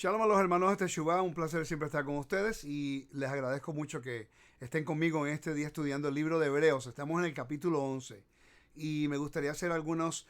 Shalom a los hermanos de Teshuvah, un placer siempre estar con ustedes y les agradezco mucho que estén conmigo en este día estudiando el libro de Hebreos. Estamos en el capítulo 11 y me gustaría hacer unos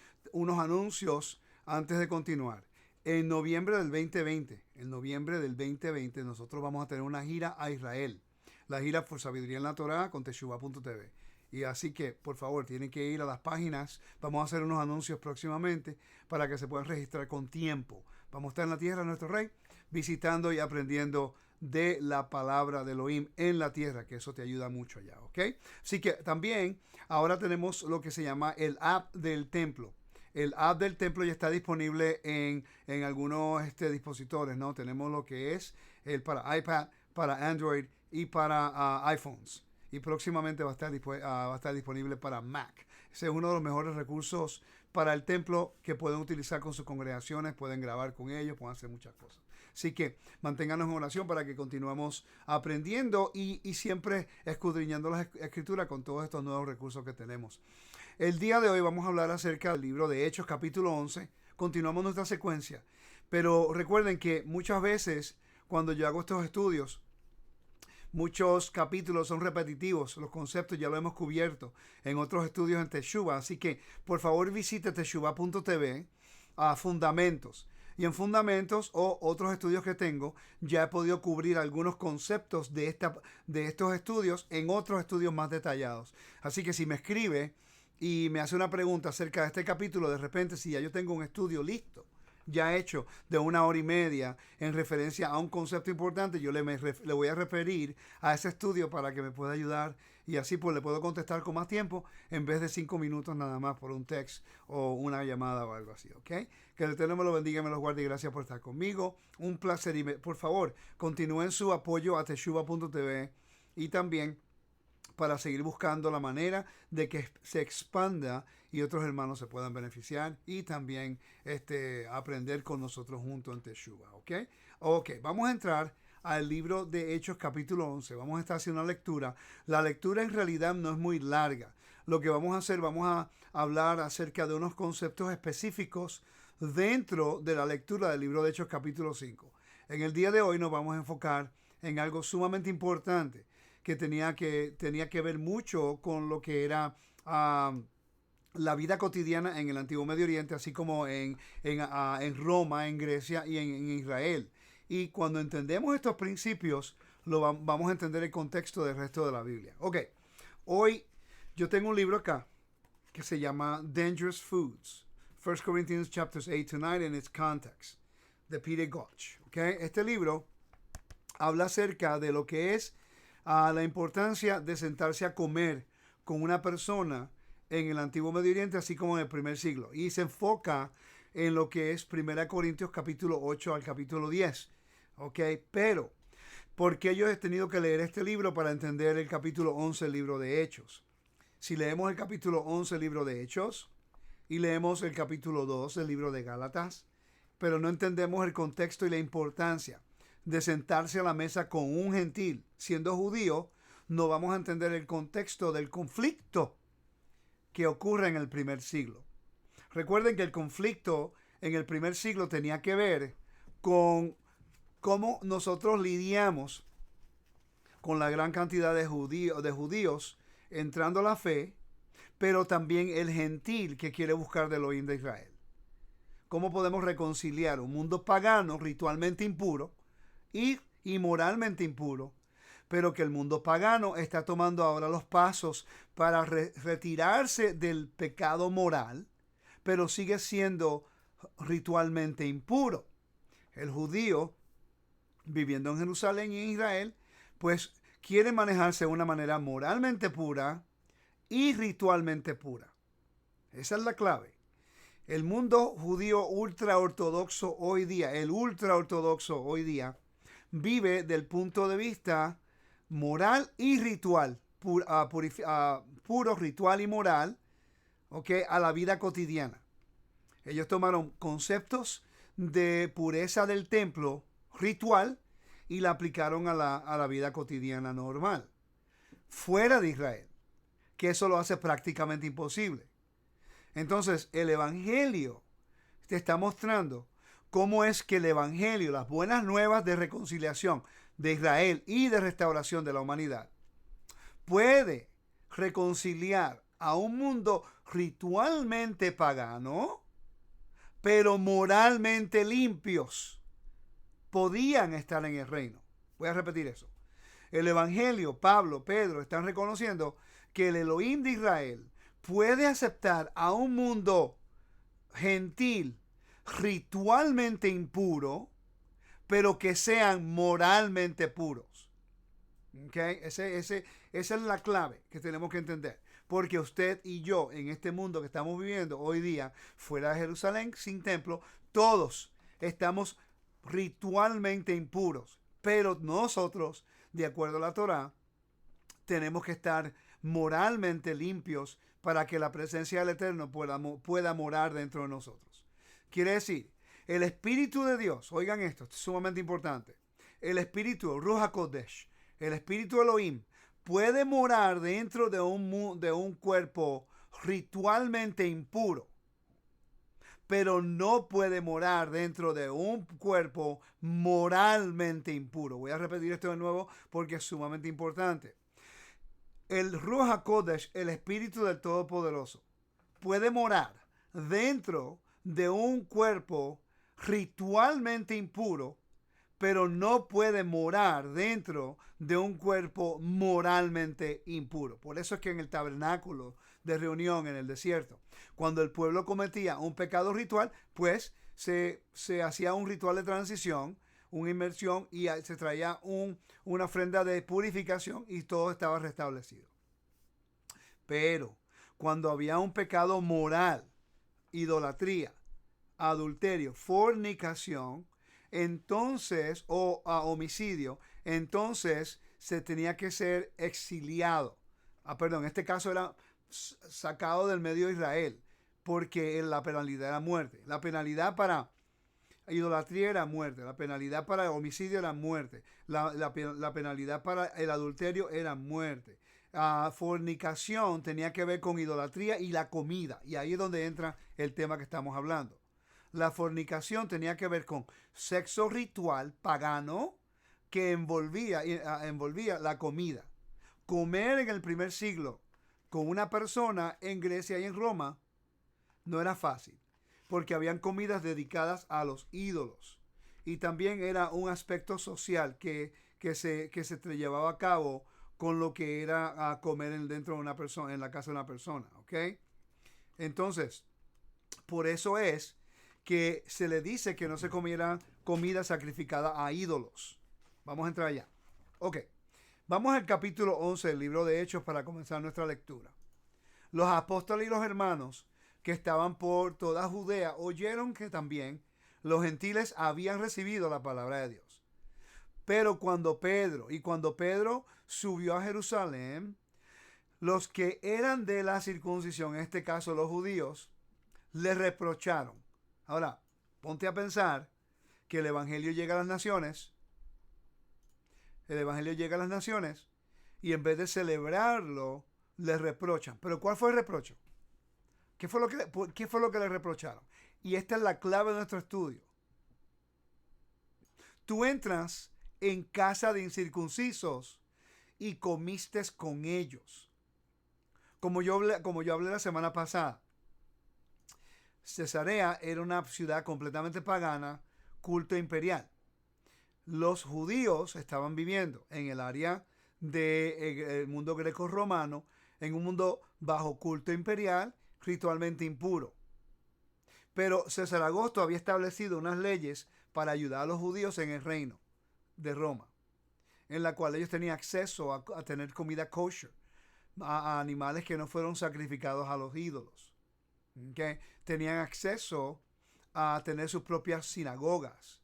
anuncios antes de continuar. En noviembre del 2020, nosotros vamos a tener una gira a Israel. La gira por Sabiduría en la Torah con Teshuvah.tv. Y así que, por favor, tienen que ir a las páginas. Vamos a hacer unos anuncios próximamente para que se puedan registrar con tiempo. Vamos a estar en la tierra de nuestro Rey, visitando y aprendiendo de la palabra de Elohim en la tierra, que eso te ayuda mucho allá, ¿ok? Así que también ahora tenemos lo que se llama el app del templo. El app del templo ya está disponible en algunos dispositivos, ¿no? Tenemos lo que es el para iPad, para Android y para iPhones. Y próximamente va a estar disponible para Mac. Ese es uno de los mejores recursos para el templo que pueden utilizar con sus congregaciones, pueden grabar con ellos, pueden hacer muchas cosas. Así que manténganos en oración para que continuemos aprendiendo y siempre escudriñando las escrituras con todos estos nuevos recursos que tenemos. El día de hoy vamos a hablar acerca del libro de Hechos capítulo 11. Continuamos nuestra secuencia. Pero recuerden que muchas veces cuando yo hago estos estudios, muchos capítulos son repetitivos, los conceptos ya lo hemos cubierto en otros estudios en Teshuvah, así que por favor visite teshuvah.tv a Fundamentos. Y en Fundamentos o otros estudios que tengo, ya he podido cubrir algunos conceptos de estos estudios en otros estudios más detallados. Así que si me escribe y me hace una pregunta acerca de este capítulo, de repente si ya yo tengo un estudio listo, ya hecho de 1 hora y media en referencia a un concepto importante, yo le voy a referir a ese estudio para que me pueda ayudar y así pues le puedo contestar con más tiempo en vez de 5 minutos nada más por un text o una llamada o algo así, ¿ok? Que el Eterno me lo bendiga y me lo guarde y gracias por estar conmigo. Un placer y por favor continúen su apoyo a Teshuvah.tv y también para seguir buscando la manera de que se expanda y otros hermanos se puedan beneficiar y también aprender con nosotros juntos en Teshuvah, ¿ok? Ok, vamos a entrar al libro de Hechos capítulo 11. Vamos a estar haciendo una lectura. La lectura en realidad no es muy larga. Lo que vamos a hacer, vamos a hablar acerca de unos conceptos específicos dentro de la lectura del libro de Hechos capítulo 5. En el día de hoy nos vamos a enfocar en algo sumamente importante que tenía que ver mucho con lo que era la vida cotidiana en el Antiguo Medio Oriente, así como en Roma, en Grecia y en Israel. Y cuando entendemos estos principios, vamos a entender el contexto del resto de la Biblia. Ok, hoy yo tengo un libro acá que se llama Dangerous Foods, 1 Corinthians chapters 8 to 9 in its context, de Peter Gotch. Okay? Este libro habla acerca de lo que es la importancia de sentarse a comer con una persona en el Antiguo Medio Oriente, así como en el primer siglo. Y se enfoca en lo que es 1 Corintios capítulo 8 al capítulo 10. ¿Ok? Pero, ¿por qué yo he tenido que leer este libro para entender el capítulo 11 del libro de Hechos? Si leemos el capítulo 11 del libro de Hechos y leemos el capítulo 2 del libro de Gálatas, pero no entendemos el contexto y la importancia de sentarse a la mesa con un gentil, siendo judío, no vamos a entender el contexto del conflicto que ocurre en el primer siglo. Recuerden que el conflicto en el primer siglo tenía que ver con cómo nosotros lidiamos con la gran cantidad de judíos entrando a la fe, pero también el gentil que quiere buscar del Elohim de Israel. ¿Cómo podemos reconciliar un mundo pagano, ritualmente impuro, y moralmente impuro, pero que el mundo pagano está tomando ahora los pasos para retirarse del pecado moral, pero sigue siendo ritualmente impuro? El judío, viviendo en Jerusalén y en Israel, pues quiere manejarse de una manera moralmente pura y ritualmente pura. Esa es la clave. El mundo judío ultraortodoxo hoy día, vive del punto de vista moral y ritual, puro ritual y moral, ¿okay? A la vida cotidiana. Ellos tomaron conceptos de pureza del templo ritual y la aplicaron a la vida cotidiana normal, fuera de Israel, que eso lo hace prácticamente imposible. Entonces, el Evangelio te está mostrando cómo es que el evangelio, las buenas nuevas de reconciliación de Israel y de restauración de la humanidad, puede reconciliar a un mundo ritualmente pagano, pero moralmente limpios. Podían estar en el reino. Voy a repetir eso. El Evangelio, Pablo, Pedro están reconociendo que el Elohim de Israel puede aceptar a un mundo gentil, ritualmente impuro, pero que sean moralmente puros. ¿Okay? Esa es la clave que tenemos que entender. Porque usted y yo, en este mundo que estamos viviendo hoy día, fuera de Jerusalén, sin templo, todos estamos ritualmente impuros. Pero nosotros, de acuerdo a la Torá, tenemos que estar moralmente limpios para que la presencia del Eterno pueda morar dentro de nosotros. Quiere decir, el Espíritu de Dios, oigan esto es sumamente importante, el Espíritu, Ruach HaKodesh, el Espíritu Elohim, puede morar dentro de un cuerpo ritualmente impuro, pero no puede morar dentro de un cuerpo moralmente impuro. Voy a repetir esto de nuevo porque es sumamente importante. El Ruach HaKodesh, el Espíritu del Todopoderoso, puede morar dentro de un cuerpo ritualmente impuro, pero no puede morar dentro de un cuerpo moralmente impuro. Por eso es que en el tabernáculo de reunión en el desierto, cuando el pueblo cometía un pecado ritual, pues se hacía un ritual de transición, una inmersión, y se traía una ofrenda de purificación y todo estaba restablecido. Pero cuando había un pecado moral, idolatría, adulterio, fornicación, entonces, o homicidio, entonces se tenía que ser exiliado. En este caso era sacado del medio de Israel, porque la penalidad era muerte. La penalidad para idolatría era muerte, la penalidad para el homicidio era muerte, la penalidad para el adulterio era muerte. Fornicación tenía que ver con idolatría y la comida, y ahí es donde entra el tema que estamos hablando. La fornicación tenía que ver con sexo ritual pagano que envolvía la comida. Comer en el primer siglo con una persona en Grecia y en Roma no era fácil, porque habían comidas dedicadas a los ídolos. Y también era un aspecto social que se llevaba a cabo con lo que era comer dentro de una persona, en la casa de una persona. ¿Ok? Entonces, por eso es que se le dice que no se comiera comida sacrificada a ídolos. Vamos a entrar allá. Ok. Vamos al capítulo 11 del libro de Hechos para comenzar nuestra lectura. Los apóstoles y los hermanos que estaban por toda Judea oyeron que también los gentiles habían recibido la palabra de Dios. Pero cuando Pedro subió a Jerusalén, los que eran de la circuncisión, en este caso los judíos, le reprocharon. Ahora, ponte a pensar que el Evangelio llega a las naciones. El Evangelio llega a las naciones y en vez de celebrarlo, le reprochan. Pero ¿cuál fue el reprocho? ¿Qué fue lo que le reprocharon? Y esta es la clave de nuestro estudio. Tú entras en casa de incircuncisos y comiste con ellos. Como yo hablé la semana pasada, Cesarea era una ciudad completamente pagana, culto imperial. Los judíos estaban viviendo en el área del mundo greco-romano, en un mundo bajo culto imperial, ritualmente impuro. Pero César Augusto había establecido unas leyes para ayudar a los judíos en el reino de Roma, en la cual ellos tenían acceso a tener comida kosher, a animales que no fueron sacrificados a los ídolos. ¿Okay? Tenían acceso a tener sus propias sinagogas.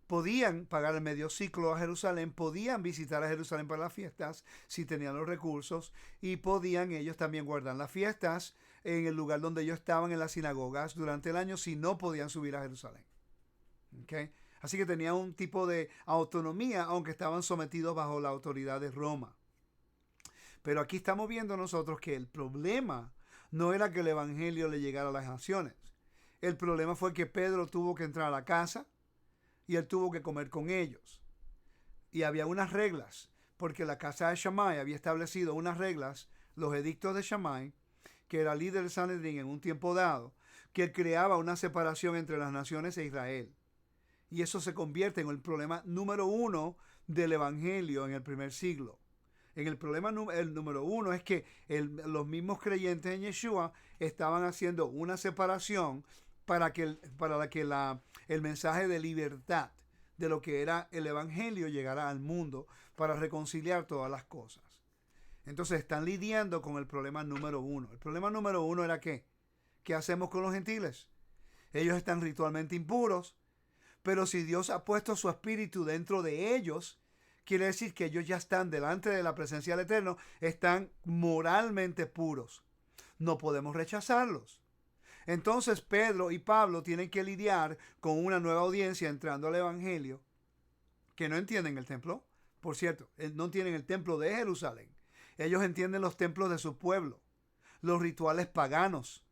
Podían pagar el medio ciclo a Jerusalén, podían visitar a Jerusalén para las fiestas si tenían los recursos, y podían ellos también guardar las fiestas en el lugar donde ellos estaban, en las sinagogas, durante el año, si no podían subir a Jerusalén. ¿Okay? Así que tenían un tipo de autonomía, aunque estaban sometidos bajo la autoridad de Roma. Pero aquí estamos viendo nosotros que el problema no era que el Evangelio le llegara a las naciones. El problema fue que Pedro tuvo que entrar a la casa y él tuvo que comer con ellos. Y había unas reglas, porque la casa de Shammai había establecido unas reglas, los edictos de Shammai, que era líder del Sanedrín en un tiempo dado, que creaba una separación entre las naciones e Israel. Y eso se convierte en el problema número uno del Evangelio en el primer siglo. El número uno es que los mismos creyentes en Yeshua estaban haciendo una separación para que el mensaje de libertad de lo que era el Evangelio llegara al mundo para reconciliar todas las cosas. Entonces están lidiando con el problema número uno. El problema número uno era ¿qué? ¿Qué hacemos con los gentiles? Ellos están ritualmente impuros, pero si Dios ha puesto su espíritu dentro de ellos, quiere decir que ellos ya están delante de la presencia del Eterno, están moralmente puros. No podemos rechazarlos. Entonces Pedro y Pablo tienen que lidiar con una nueva audiencia entrando al Evangelio, que no entienden el templo. Por cierto, no entienden el templo de Jerusalén. Ellos entienden los templos de su pueblo, los rituales paganos,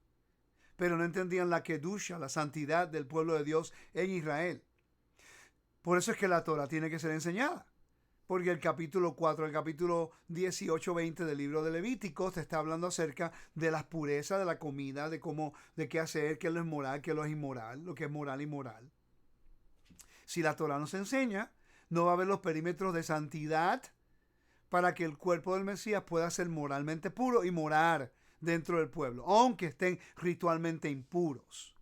pero no entendían la kedusha, la santidad del pueblo de Dios en Israel. Por eso es que la Torah tiene que ser enseñada. Porque el capítulo 4, el capítulo 18-20 del libro de Levítico te está hablando acerca de las purezas de la comida, de qué hacer, qué es lo es moral, qué es lo es inmoral, lo que es moral y inmoral. Si la Torah nos enseña, no va a haber los perímetros de santidad para que el cuerpo del Mesías pueda ser moralmente puro y morar dentro del pueblo, aunque estén ritualmente impuros.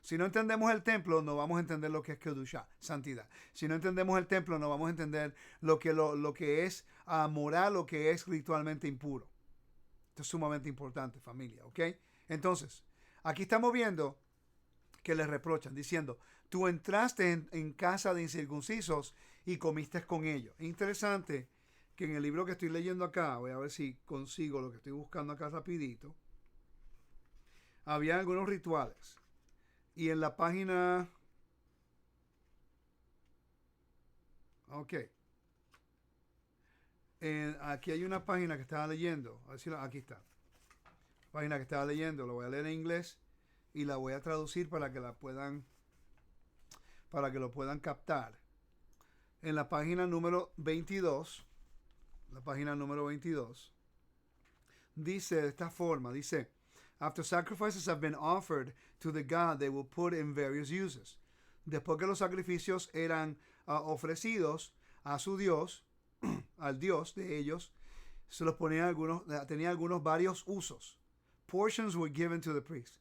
Si no entendemos el templo, no vamos a entender lo que es Kedushá, santidad. Si no entendemos el templo, no vamos a entender lo que es moral, lo que es ritualmente impuro. Esto es sumamente importante, familia, ¿ok? Entonces, aquí estamos viendo que les reprochan, diciendo, tú entraste en casa de incircuncisos y comiste con ellos. Es interesante que en el libro que estoy leyendo acá, voy a ver si consigo lo que estoy buscando acá rapidito, había algunos rituales. Y en la página... Ok. Aquí hay una página que estaba leyendo. A ver si aquí está. Página que estaba leyendo. Lo voy a leer en inglés y la voy a traducir para que lo puedan captar. En la página número 22. La página número 22. Dice de esta forma. Dice... After sacrifices have been offered to the God, they will put in various uses. Después que los sacrificios eran ofrecidos a su Dios, al Dios de ellos, se los tenía algunos varios usos. Portions were given to the priest.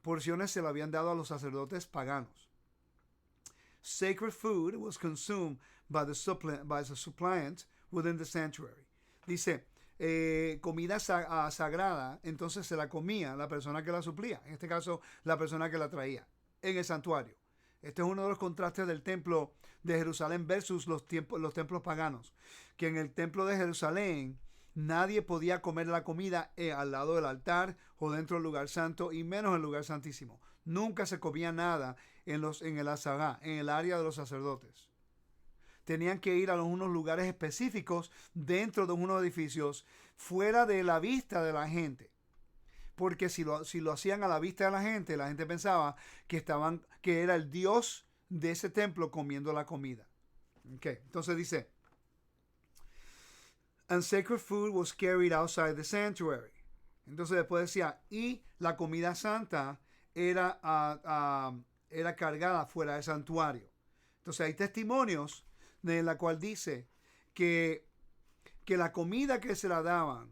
Porciones se le habían dado a los sacerdotes paganos. Sacred food was consumed by the suppliant within the sanctuary. Dice, comida sagrada, entonces se la comía la persona que la suplía, en este caso la persona que la traía en el santuario. Este es uno de los contrastes del templo de Jerusalén versus los templos paganos, que en el templo de Jerusalén nadie podía comer la comida al lado del altar o dentro del lugar santo y menos en el lugar santísimo. Nunca se comía nada en el azagá, en el área de los sacerdotes. Tenían que ir a unos lugares específicos dentro de unos edificios fuera de la vista de la gente. Porque si lo hacían a la vista de la gente pensaba que era el Dios de ese templo comiendo la comida. Okay. Entonces dice, and sacred food was carried outside the sanctuary. Entonces después decía, y la comida santa era cargada fuera del santuario. Entonces hay testimonios en la cual dice que la comida que se la daban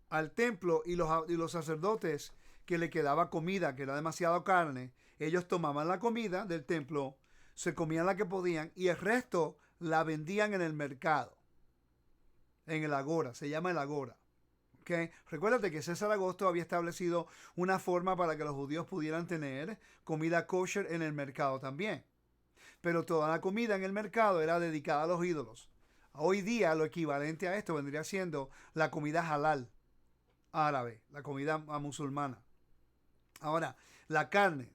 al templo y los sacerdotes que le quedaba comida, que era demasiado carne, ellos tomaban la comida del templo, se comían la que podían y el resto la vendían en el mercado, en el agora, se llama el agora. ¿Okay? Recuérdate que César Augusto había establecido una forma para que los judíos pudieran tener comida kosher en el mercado también. Pero toda la comida en el mercado era dedicada a los ídolos. Hoy día lo equivalente a esto vendría siendo la comida halal árabe, la comida musulmana. Ahora, la carne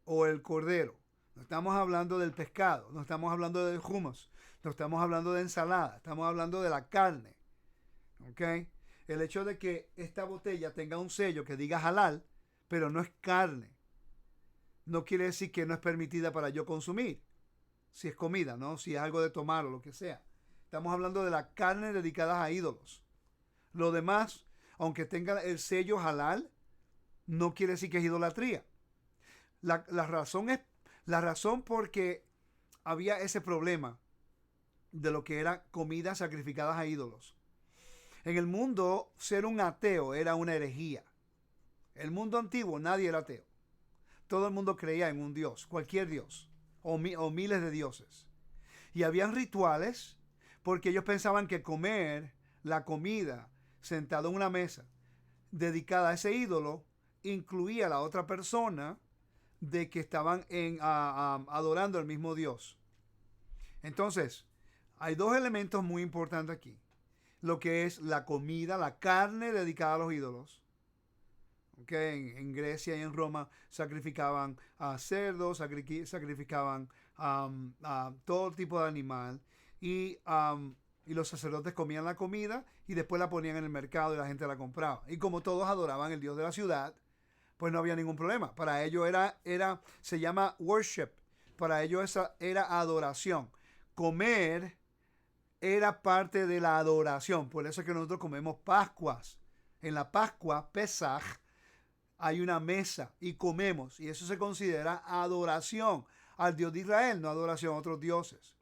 o el cordero, no estamos hablando del pescado, no estamos hablando del hummus, no estamos hablando de ensalada, estamos hablando de la carne. ¿Ok? El hecho de que esta botella tenga un sello que diga halal, pero no es carne. no quiere decir que no es permitida para yo consumir. Si es comida, ¿no? Si es algo de tomar o lo que sea. Estamos hablando de la carne dedicada a ídolos. Lo demás, aunque tenga el sello halal, no quiere decir que es idolatría. La razón porque había ese problema de lo que era comidas sacrificadas a ídolos. En el mundo, ser un ateo era una herejía. El mundo antiguo, nadie era ateo. Todo el mundo creía en un dios, cualquier dios, o miles de dioses. Y habían rituales porque ellos pensaban que comer la comida sentado en una mesa dedicada a ese ídolo incluía a la otra persona de que estaban adorando al mismo Dios. Entonces, hay dos elementos muy importantes aquí. Lo que es la comida, la carne dedicada a los ídolos. Okay. En Grecia y en Roma sacrificaban a cerdos, sacrificaban a todo tipo de animal y los sacerdotes comían la comida y después la ponían en el mercado y la gente la compraba. Y como todos adoraban el Dios de la ciudad, pues no había ningún problema. Para ellos se llama worship. Para ellos esa era adoración. Comer era parte de la adoración. Por eso es que nosotros comemos Pascuas. En la Pascua, Pesaj, hay una mesa y comemos. Y eso se considera adoración al Dios de Israel, no adoración a otros dioses.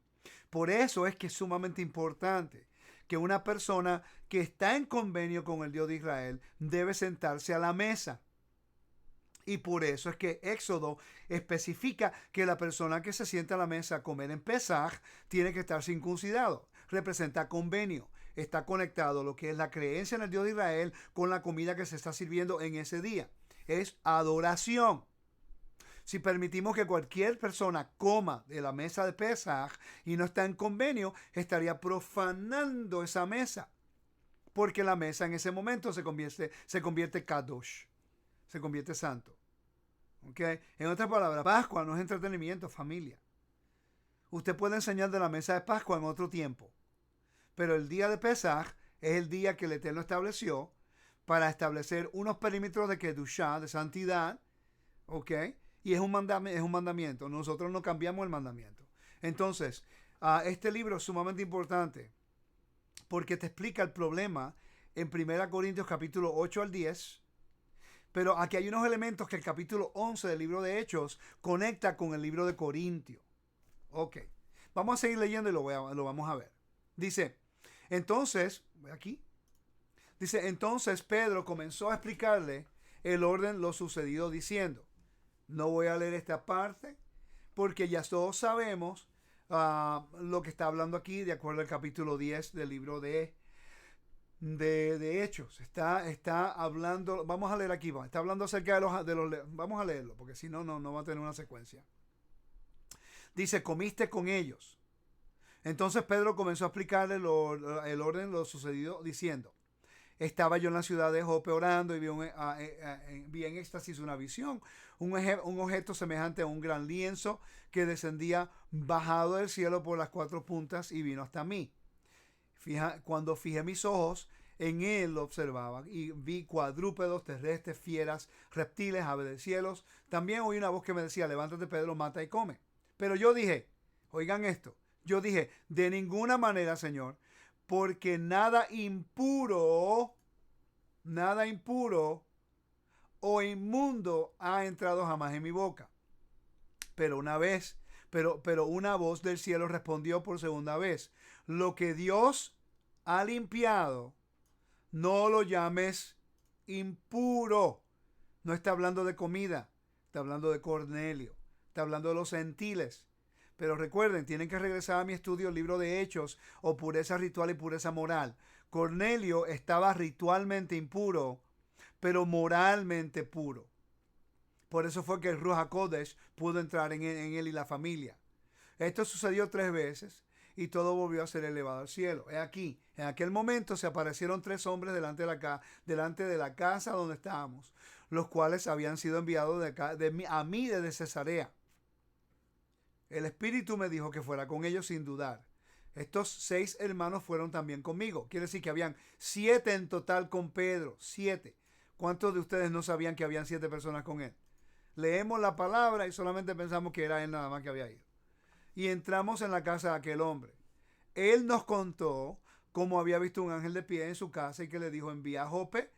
Por eso es que es sumamente importante que una persona que está en convenio con el Dios de Israel debe sentarse a la mesa. Y por eso es que Éxodo especifica que la persona que se sienta a la mesa a comer en Pesaj tiene que estar circuncidado. Representa convenio. Está conectado lo que es la creencia en el Dios de Israel con la comida que se está sirviendo en ese día. Es adoración. Si permitimos que cualquier persona coma de la mesa de Pesaj y no está en convenio, estaría profanando esa mesa. Porque la mesa en ese momento se convierte kadosh. Se convierte santo. ¿Okay? En otras palabras, Pascua no es entretenimiento, familia. Usted puede enseñar de la mesa de Pascua en otro tiempo. Pero el día de Pesaj es el día que el Eterno estableció para establecer unos perímetros de Kedushá, de santidad. ¿Ok? Y es un mandamiento. Nosotros no cambiamos el mandamiento. Entonces, este libro es sumamente importante porque te explica el problema en 1 Corintios capítulo 8 al 10. Pero aquí hay unos elementos que el capítulo 11 del libro de Hechos conecta con el libro de Corintios. Ok. Vamos a seguir leyendo y lo vamos a ver. Dice, entonces Pedro comenzó a explicarle el orden, lo sucedido, diciendo, no voy a leer esta parte porque ya todos sabemos lo que está hablando aquí de acuerdo al capítulo 10 del libro de Hechos. Está hablando, vamos a leer aquí, está hablando acerca de los vamos a leerlo porque si no, no va a tener una secuencia. Dice, comiste con ellos. Entonces Pedro comenzó a explicarle el orden, lo sucedido, diciendo, estaba yo en la ciudad de Jope orando y vi en éxtasis una visión, un objeto semejante a un gran lienzo que descendía bajado del cielo por las cuatro puntas y vino hasta mí. Cuando fijé mis ojos, en él lo observaba y vi cuadrúpedos, terrestres, fieras, reptiles, aves de cielos. También oí una voz que me decía, levántate Pedro, mata y come. Pero yo dije, oigan esto, yo dije, de ninguna manera, Señor, porque nada impuro o inmundo ha entrado jamás en mi boca. Pero una voz del cielo respondió por segunda vez, lo que Dios ha limpiado, no lo llames impuro. No está hablando de comida, está hablando de Cornelio, está hablando de los gentiles. Pero recuerden, tienen que regresar a mi estudio, el libro de Hechos, o pureza ritual y pureza moral. Cornelio estaba ritualmente impuro, pero moralmente puro. Por eso fue que el Ruach HaKodesh pudo entrar en él y la familia. Esto sucedió 3 veces y todo volvió a ser elevado al cielo. Aquí, en aquel momento se aparecieron 3 hombres delante de la casa donde estábamos, los cuales habían sido enviados a mí desde Cesarea. El Espíritu me dijo que fuera con ellos sin dudar. Estos 6 hermanos fueron también conmigo. Quiere decir que habían 7 en total con Pedro. 7. ¿Cuántos de ustedes no sabían que habían 7 personas con él? Leemos la palabra y solamente pensamos que era él nada más que había ido. Y entramos en la casa de aquel hombre. Él nos contó cómo había visto un ángel de pie en su casa y que le dijo, envía a Jope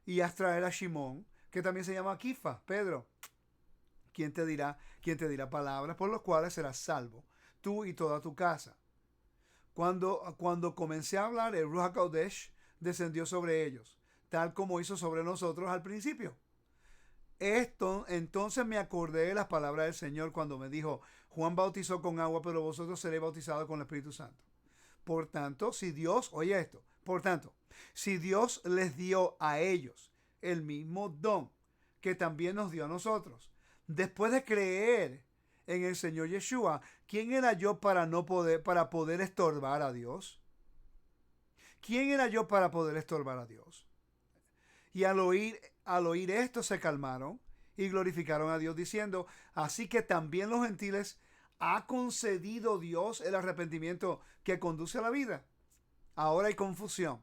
y haz traer a Simón, que también se llama Kifa, Pedro. ¿Quién te dirá palabras por las cuales serás salvo, tú y toda tu casa? Cuando comencé a hablar, el Ruach HaKodesh descendió sobre ellos, tal como hizo sobre nosotros al principio. Entonces me acordé de las palabras del Señor cuando me dijo, Juan bautizó con agua, pero vosotros seréis bautizados con el Espíritu Santo. Por tanto, si Dios les dio a ellos el mismo don que también nos dio a nosotros, después de creer en el Señor Yeshua, ¿quién era yo para poder estorbar a Dios? ¿Quién era yo para poder estorbar a Dios? Y al oír esto se calmaron y glorificaron a Dios diciendo, así que también los gentiles ha concedido Dios el arrepentimiento que conduce a la vida. Ahora hay confusión.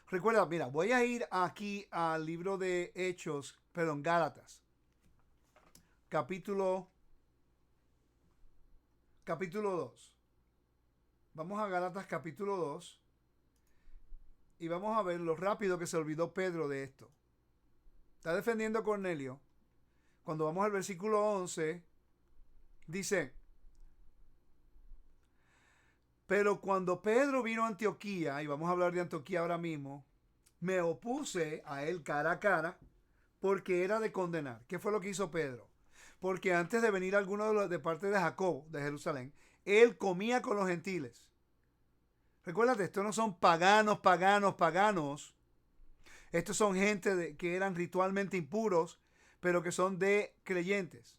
Recuerda, mira, voy a ir aquí al libro de Gálatas. Capítulo 2. Vamos a Gálatas capítulo 2 y vamos a ver lo rápido que se olvidó Pedro de esto. Está defendiendo a Cornelio. Cuando vamos al versículo 11, dice, pero cuando Pedro vino a Antioquía, y vamos a hablar de Antioquía ahora mismo, me opuse a él cara a cara porque era de condenar. ¿Qué fue lo que hizo Pedro? Porque antes de venir alguno de parte de Jacob, de Jerusalén, él comía con los gentiles. Recuérdate, estos no son paganos. Estos son gente que eran ritualmente impuros, pero que son de creyentes.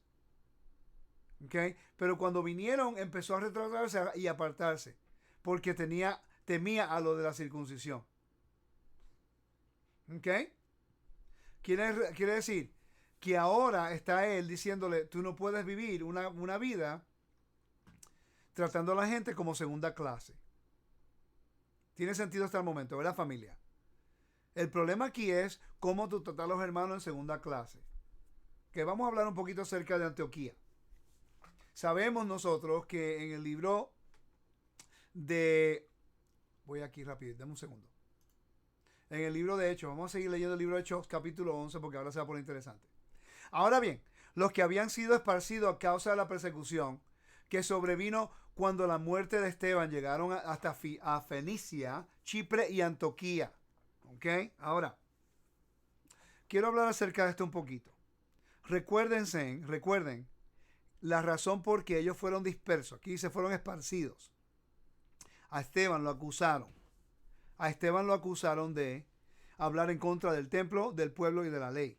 ¿Okay? Pero cuando vinieron empezó a retrasarse y apartarse, porque temía a lo de la circuncisión. ¿Okay? Quiere decir que ahora está él diciéndole, tú no puedes vivir una vida tratando a la gente como segunda clase. Tiene sentido hasta el momento, ¿verdad, familia? El problema aquí es cómo tú tratas a los hermanos en segunda clase. Que vamos a hablar un poquito acerca de Antioquía. Sabemos nosotros que en el libro de... Voy aquí rápido, dame un segundo. En el libro de Hechos, vamos a seguir leyendo el libro de Hechos capítulo 11 porque ahora se va a poner interesante. Ahora bien, los que habían sido esparcidos a causa de la persecución que sobrevino cuando la muerte de Esteban llegaron hasta a Fenicia, Chipre y Antioquía. ¿Ok? Ahora, quiero hablar acerca de esto un poquito. Recuerden la razón por que ellos fueron dispersos. Aquí se fueron esparcidos. A Esteban lo acusaron. A Esteban lo acusaron de hablar en contra del templo, del pueblo y de la ley.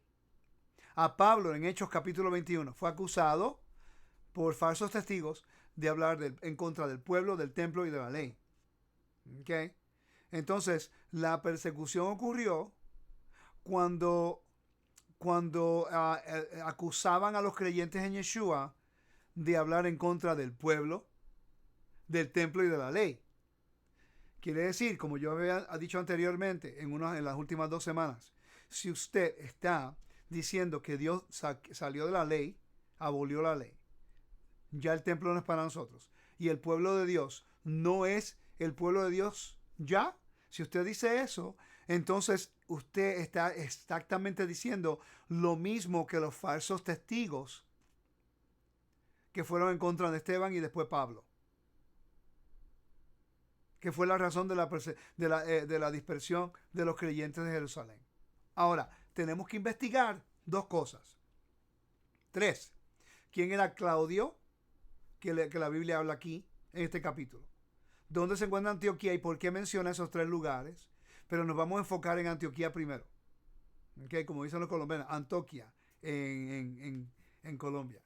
A Pablo en Hechos capítulo 21 fue acusado por falsos testigos de hablar en contra del pueblo, del templo y de la ley. ¿Okay? Entonces, la persecución ocurrió cuando acusaban a los creyentes en Yeshua de hablar en contra del pueblo, del templo y de la ley. Quiere decir, como yo había dicho anteriormente en las últimas 2 semanas, si usted está diciendo que Dios salió de la ley, abolió la ley, ya el templo no es para nosotros, y el pueblo de Dios no es el pueblo de Dios ya, si usted dice eso, entonces usted está exactamente diciendo lo mismo que los falsos testigos que fueron en contra de Esteban y después Pablo, que fue la razón de la dispersión de los creyentes de Jerusalén. Ahora, tenemos que investigar 2 cosas. 3. ¿Quién era Claudio? Que la Biblia habla aquí, en este capítulo. ¿Dónde se encuentra Antioquía y por qué menciona esos 3 lugares? Pero nos vamos a enfocar en Antioquía primero. ¿Okay? Como dicen los colombianos, Antioquia en Colombia.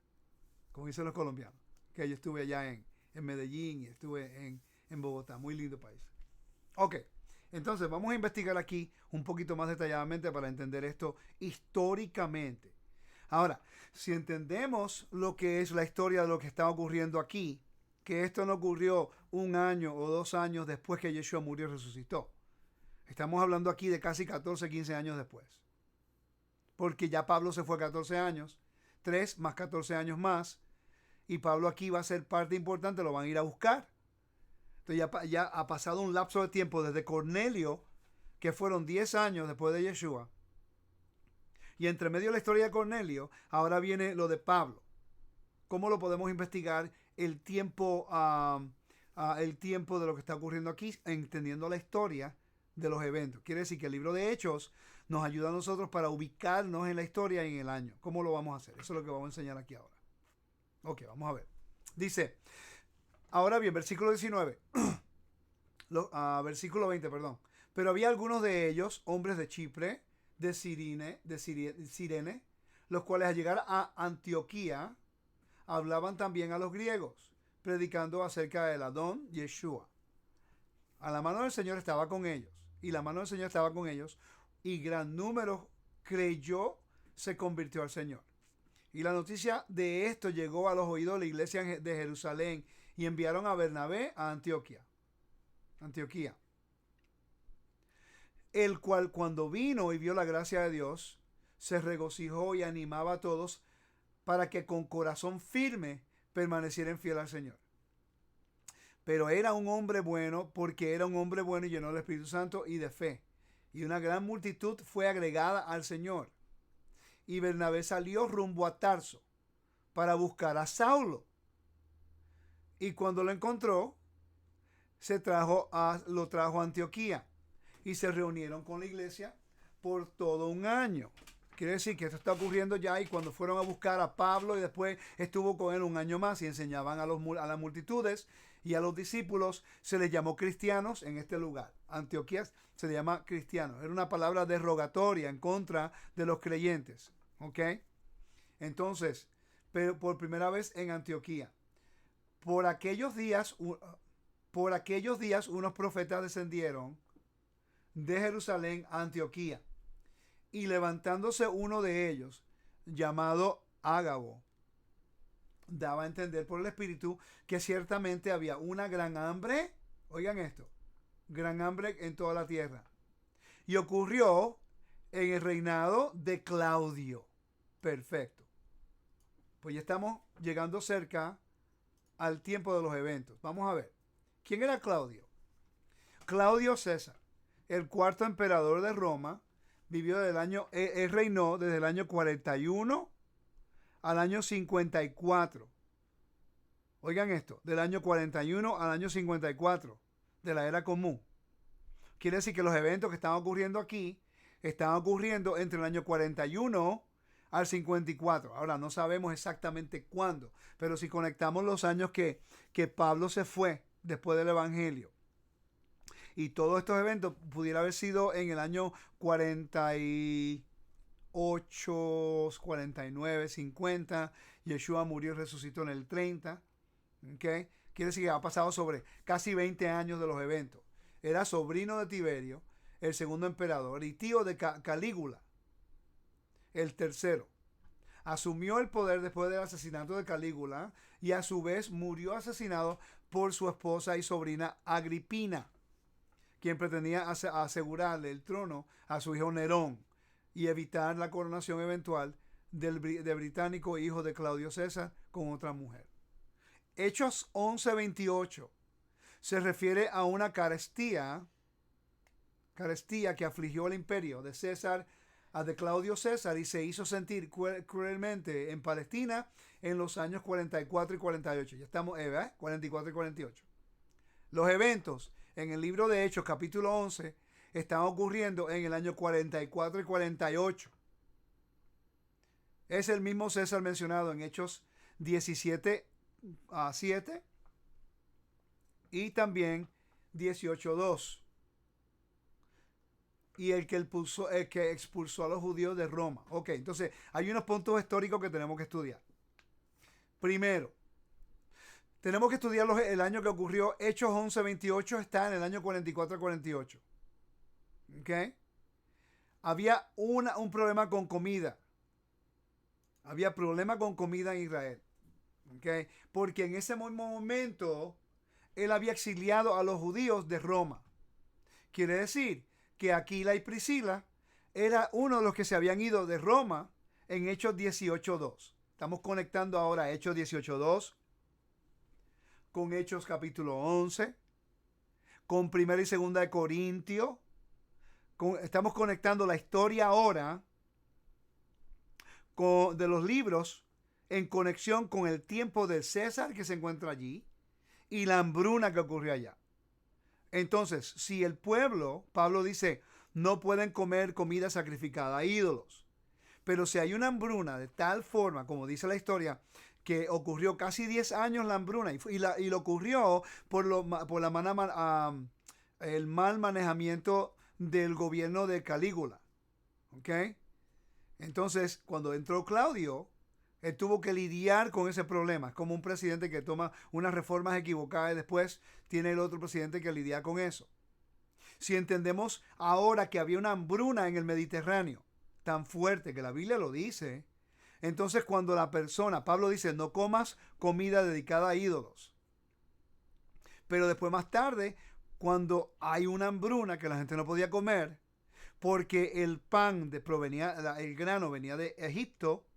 Como dicen los colombianos. Que yo estuve allá en Medellín y estuve en Bogotá. Muy lindo país. Ok, entonces vamos a investigar aquí un poquito más detalladamente para entender esto históricamente. Ahora, si entendemos lo que es la historia de lo que está ocurriendo aquí, que esto no ocurrió 1 año o 2 años después que Yeshua murió y resucitó. Estamos hablando aquí de casi 14, 15 años después. Porque ya Pablo se fue 14 años 3 más 14 años más. Y Pablo aquí va a ser parte importante, lo van a ir a buscar. Entonces ya ha pasado un lapso de tiempo desde Cornelio, que fueron 10 años después de Yeshua. Y entre medio de la historia de Cornelio, ahora viene lo de Pablo. ¿Cómo lo podemos investigar? El tiempo de lo que está ocurriendo aquí, entendiendo la historia de los eventos. Quiere decir que el libro de Hechos nos ayuda a nosotros para ubicarnos en la historia y en el año. ¿Cómo lo vamos a hacer? Eso es lo que vamos a enseñar aquí ahora. Ok, vamos a ver. Dice, ahora bien, versículo 19. Versículo 20, perdón. Pero había algunos de ellos, hombres de Chipre, de Cirene, los cuales al llegar a Antioquía hablaban también a los griegos, predicando acerca del Adón Yeshua. A la mano del Señor estaba con ellos, y la mano del Señor estaba con ellos, y gran número creyó, se convirtió al Señor. Y la noticia de esto llegó a los oídos de la iglesia de Jerusalén, y enviaron a Bernabé a Antioquía. El cual, cuando vino y vio la gracia de Dios, se regocijó y animaba a todos para que con corazón firme permanecieran fieles al Señor. Pero era un hombre bueno, porque era un hombre bueno y lleno del Espíritu Santo y de fe. Y una gran multitud fue agregada al Señor. Y Bernabé salió rumbo a Tarso para buscar a Saulo. Y cuando lo encontró, lo trajo a Antioquía. Y se reunieron con la iglesia por todo un año. Quiere decir que esto está ocurriendo ya, y cuando fueron a buscar a Pablo y después estuvo con él un año más y enseñaban a las multitudes y a los discípulos, se les llamó cristianos en este lugar. Antioquía se le llama cristianos. Era una palabra derogatoria en contra de los creyentes. ¿Ok? Entonces, pero por primera vez en Antioquía. Por aquellos días unos profetas descendieron de Jerusalén a Antioquía. Y levantándose uno de ellos, llamado Ágabo, daba a entender por el Espíritu que ciertamente había una gran hambre, oigan esto, gran hambre en toda la tierra. Y ocurrió en el reinado de Claudio. Perfecto. Pues ya estamos llegando cerca al tiempo de los eventos. Vamos a ver. ¿Quién era Claudio? Claudio César, el cuarto emperador de Roma. Él reinó desde el año 41 al año 54. Oigan esto, del año 41 al año 54 de la era común. Quiere decir que los eventos que están ocurriendo aquí están ocurriendo entre el año 41 al 54. Ahora, no sabemos exactamente cuándo, pero si conectamos los años que Pablo se fue después del Evangelio, y todos estos eventos pudiera haber sido en el año 48, 49, 50. Yeshua murió y resucitó en el 30. ¿Okay? Quiere decir que ha pasado sobre casi 20 años de los eventos. Era sobrino de Tiberio, el segundo emperador, y tío de Calígula, el tercero. Asumió el poder después del asesinato de Calígula y a su vez murió asesinado por su esposa y sobrina Agripina, quien pretendía asegurarle el trono a su hijo Nerón y evitar la coronación eventual de británico hijo de Claudio César con otra mujer. Hechos 11:28 se refiere a una carestía que afligió el imperio de César de Claudio César y se hizo sentir cruelmente en Palestina en los años 44 y 48. Ya estamos, 44 y 48. Los eventos en el libro de Hechos, capítulo 11, están ocurriendo en el año 44 y 48. Es el mismo César mencionado en Hechos 17:7 y también 18:2. Y el que expulsó a los judíos de Roma. Ok, entonces hay unos puntos históricos que tenemos que estudiar. Primero, tenemos que estudiar el año que ocurrió. Hechos 11:28 está en el año 44-48. ¿Ok? Había un problema con comida. Había problema con comida en Israel. ¿Ok? Porque en ese mismo momento él había exiliado a los judíos de Roma. Quiere decir que Aquila y Priscila era uno de los que se habían ido de Roma en Hechos 18:2. Estamos conectando ahora Hechos 18:2 con Hechos capítulo 11, con Primera y Segunda de Corintios. Estamos conectando la historia ahora de los libros en conexión con el tiempo del César que se encuentra allí y la hambruna que ocurrió allá. Entonces, si el pueblo, Pablo dice, no pueden comer comida sacrificada a ídolos, pero si hay una hambruna de tal forma, como dice la historia, que ocurrió casi 10 años la hambruna y lo ocurrió por el mal manejamiento del gobierno de Calígula. ¿Ok? Entonces, cuando entró Claudio, él tuvo que lidiar con ese problema. Es como un presidente que toma unas reformas equivocadas y después tiene el otro presidente que lidia con eso. Si entendemos ahora que había una hambruna en el Mediterráneo tan fuerte que la Biblia lo dice, entonces cuando la persona, Pablo dice, no comas comida dedicada a ídolos. Pero después más tarde, cuando hay una hambruna que la gente no podía comer, porque el el grano venía de Egipto,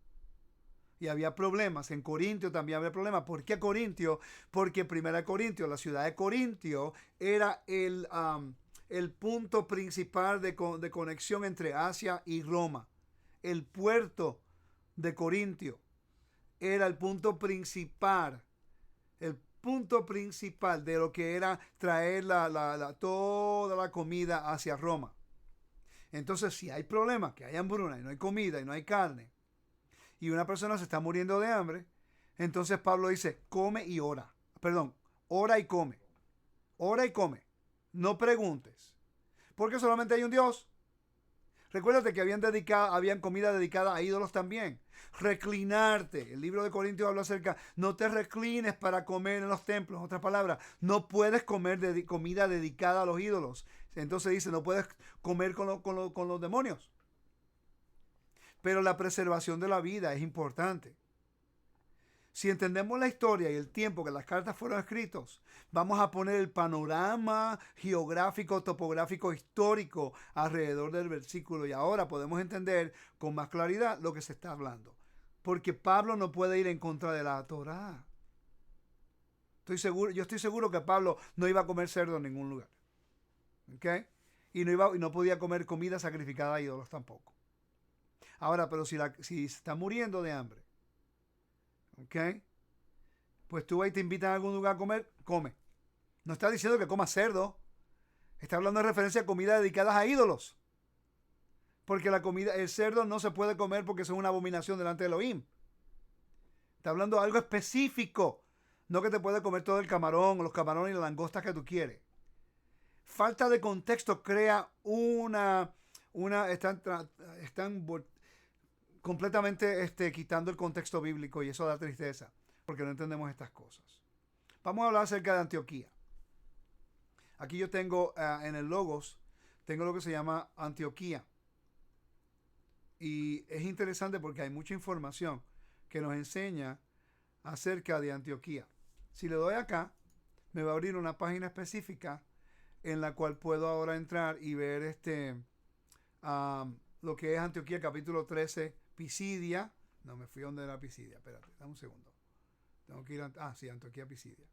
y había problemas. En Corintio también había problemas. ¿Por qué Corintio? Porque Primera Corintio, la ciudad de Corintio, era el punto principal de conexión entre Asia y Roma. El puerto de Corintio era el punto principal de lo que era traer toda la comida hacia Roma. Entonces, si hay problemas, que hay hambruna y no hay comida y no hay carne, y una persona se está muriendo de hambre, entonces Pablo dice, come y ora. Perdón, ora y come. Ora y come. No preguntes. Porque solamente hay un Dios. Recuérdate que habían comida dedicada a ídolos también. Reclinarte. El libro de Corintios habla acerca, no te reclines para comer en los templos. En otras palabras, no puedes comer comida dedicada a los ídolos. Entonces dice, no puedes comer con los demonios. Pero la preservación de la vida es importante. Si entendemos la historia y el tiempo que las cartas fueron escritas, vamos a poner el panorama geográfico, topográfico, histórico alrededor del versículo y ahora podemos entender con más claridad lo que se está hablando. Porque Pablo no puede ir en contra de la Torá. Yo estoy seguro que Pablo no iba a comer cerdo en ningún lugar. ¿Ok? Y no podía comer comida sacrificada a ídolos tampoco. Ahora, pero si está muriendo de hambre, ¿ok? Pues tú ahí te invitan a algún lugar a comer, come. No está diciendo que comas cerdo. Está hablando de referencia a comida dedicadas a ídolos. Porque el cerdo no se puede comer porque es una abominación delante de Elohim. Está hablando de algo específico. No que te puedes comer todo el camarón o los camarones y las langostas que tú quieres. Falta de contexto crea están completamente quitando el contexto bíblico y eso da tristeza porque no entendemos estas cosas. Vamos a hablar acerca de Antioquía. Aquí yo tengo en el Logos, tengo lo que se llama Antioquía. Y es interesante porque hay mucha información que nos enseña acerca de Antioquía. Si le doy acá, me va a abrir una página específica en la cual puedo ahora entrar y ver lo que es Antioquía capítulo 13, Pisidia. No, me fui a donde era Pisidia. Espérate, dame un segundo. Tengo que ir sí, Antioquía, Pisidia.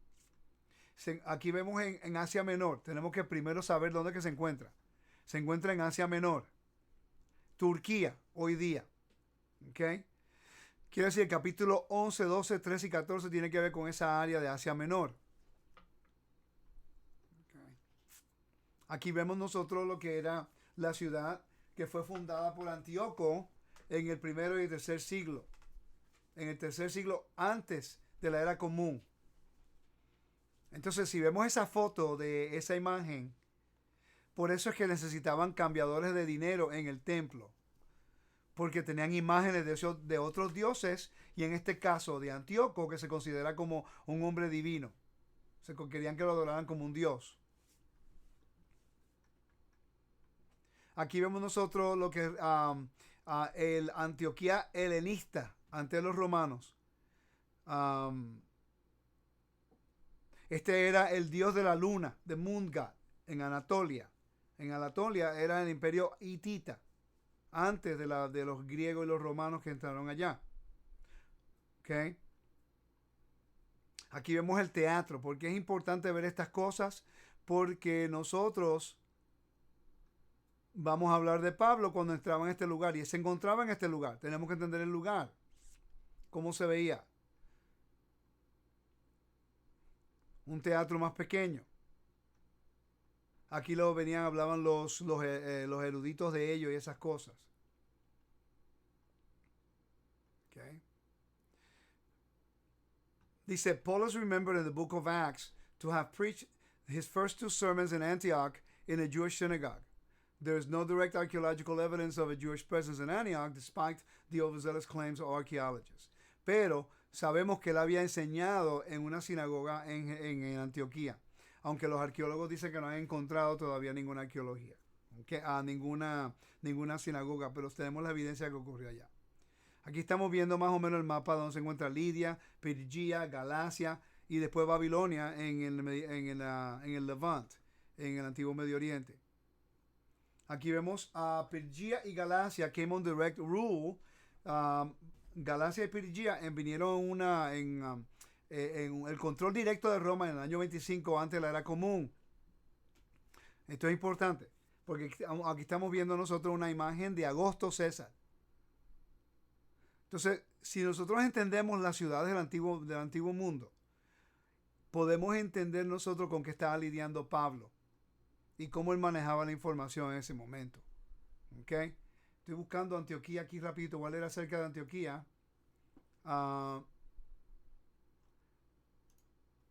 Aquí vemos en Asia Menor. Tenemos que primero saber dónde que se encuentra. Se encuentra en Asia Menor. Turquía, hoy día. ¿Ok? Quiere decir, el capítulo 11, 12, 13 y 14 tiene que ver con esa área de Asia Menor. Okay. Aquí vemos nosotros lo que era la ciudad que fue fundada por Antíoco en el primero y el tercer siglo. En el tercer siglo antes de la era común. Entonces, si vemos esa foto de esa imagen, por eso es que necesitaban cambiadores de dinero en el templo. Porque tenían imágenes de otros dioses y en este caso de Antíoco, que se considera como un hombre divino. Querían que lo adoraran como un dios. Aquí vemos nosotros lo que el Antioquía helenista ante los romanos. Este era el dios de la luna, de Moon-God, en Anatolia. En Anatolia era el imperio hitita, antes de los griegos y los romanos que entraron allá. ¿Ok? Aquí vemos el teatro. ¿Por qué es importante ver estas cosas? Porque nosotros vamos a hablar de Pablo cuando entraba en este lugar y él se encontraba en este lugar. Tenemos que entender el lugar, cómo se veía. Un teatro más pequeño. Aquí lo venían, hablaban los eruditos de ellos y esas cosas. Okay. Dice, Paul is remembered in the book of Acts to have preached his first two sermons in Antioch in a Jewish synagogue. There is no direct archaeological evidence of a Jewish presence in Antioch, despite the overzealous claims of archaeologists. Pero sabemos que él había enseñado en una sinagoga en Antioquía, aunque los arqueólogos dicen que no han encontrado todavía ninguna arqueología, ninguna sinagoga, pero tenemos la evidencia que ocurrió allá. Aquí estamos viendo más o menos el mapa donde se encuentra Lidia, Pirgia, Galacia y después Babilonia en el Levant, en el antiguo Medio Oriente. Aquí vemos a Pirgia y Galacia came on direct rule. Galacia y Pirgia vinieron en el control directo de Roma en el año 25 antes de la era común. Esto es importante porque aquí estamos viendo nosotros una imagen de Augusto César. Entonces, si nosotros entendemos las ciudades del antiguo mundo, podemos entender nosotros con qué estaba lidiando Pablo y cómo él manejaba la información en ese momento. ¿Ok? Estoy buscando Antioquía aquí rapidito. Voy a leer acerca de Antioquía.